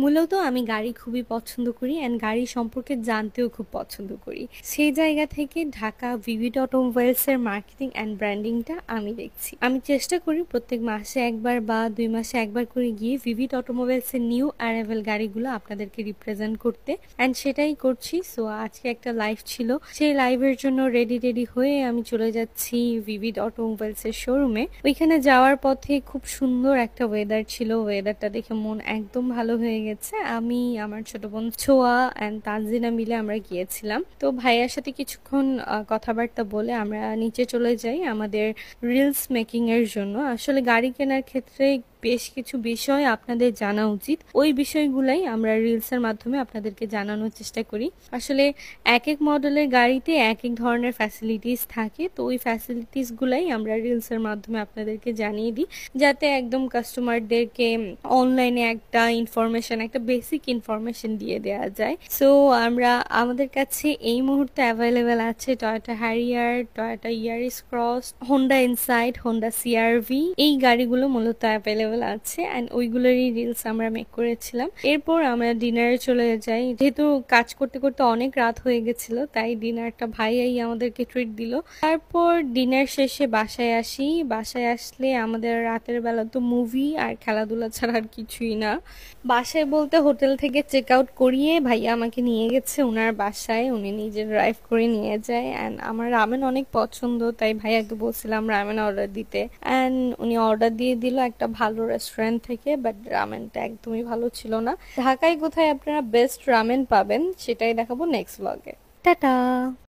মূলত আমি গাড়ি খুবই পছন্দ করি অ্যান্ড গাড়ি সম্পর্কে জানতেও খুব পছন্দ করি। সেই জায়গা থেকে ঢাকা ভিভিড অটোমোবাইলস এর মার্কেটিং অ্যান্ড ব্র্যান্ডিংটা আমি দেখছি। আমি চেষ্টা করি প্রত্যেক মাসে একবার বা ২ মাসে একবার করে গিয়ে ভিভিড অটোমোবাইলস এর নিউ অ্যারাইভেল গাড়িগুলো আপনাদেরকে রিপ্রেজেন্ট করতে, অ্যান্ড সেটাই করছি। সো আজকে একটা লাইভ ছিল, সেই লাইভের জন্য রেডি হয়ে আমি চলে যাচ্ছি ভিভিড অটোমোবাইলস এর শোরুমে। ওইখানে যাওয়ার পথে খুব সুন্দর একটা ওয়েদার ছিল, ওয়েদারটা দেখে মন একদম ভালো হয়ে গেছে। আমি, আমার ছোট বোন ছোয়া অ্যান্ড তানজিনা মিলে আমরা গিয়েছিলাম। তো ভাইয়ার সাথে কিছুক্ষণ কথাবার্তা বলে আমরা নিচে চলে যাই আমাদের রিলস মেকিং এর জন্য। আসলে গাড়ি কেনার ক্ষেত্রে বেশ কিছু বিষয় আপনাদের জানা উচিত, ওই বিষয়গুলাই আমরা রিলসের মাধ্যমে আপনাদেরকে জানানোর চেষ্টা করি। আসলে এক এক মডেলের গাড়িতে এক এক ধরনের ফ্যাসিলিটিস থাকে, তো ওই ফ্যাসিলিটিসগুলাই আমরা রিলসের মাধ্যমে আপনাদেরকে জানিয়ে দিই, যাতে একদম কাস্টমারদেরকে অনলাইনে একটা ইনফরমেশন, একটা বেসিক ইনফরমেশন দিয়ে দেওয়া যায়। সো আমরা, আমাদের কাছে এই মুহূর্তে অ্যাভেলেবেল আছে Toyota Harrier, Toyota Yaris cross, Honda inside, Honda CR-V. এই গাড়িগুলো মূলত অ্যাভেলেবেল আছে অ্যান্ড ওইগুলোরই রিলস আমরা মেক করেছিলাম। এরপর আমরা ডিনারে চলে যাই। যেহেতু কাজ করতে করতে অনেক রাত হয়ে গেছিল, তাই ডিনারটা ভাইয়াই আমাদেরকে ট্রিট দিল। তারপর ডিনার শেষে বাসায় আসি। বাসায় আসলে আমাদের রাতের বেলা তো মুভি আর খেলাধুলা ছাড়া আর কিছুই না। বাসায় বলতে হোটেল থেকে চেক আউট করিয়ে ভাইয়া আমাকে নিয়ে গেছে ওনার বাসায়, উনি নিজে ড্রাইভ করে নিয়ে যায়। অ্যান্ড আমার রামেন অনেক পছন্দ, তাই ভাইয়াকে বলছিলাম রামেন অর্ডার দিতে, অ্যান্ড উনি অর্ডার দিয়ে দিল একটা ভালো রেস্টুরেন্ট থেকে। বাট রামেনটা একদমই ভালো ছিল না। ঢাকায় কোথায় আপনারা বেস্ট রামেন পাবেন সেটাই দেখাবো নেক্সট ব্লগে। টাটা।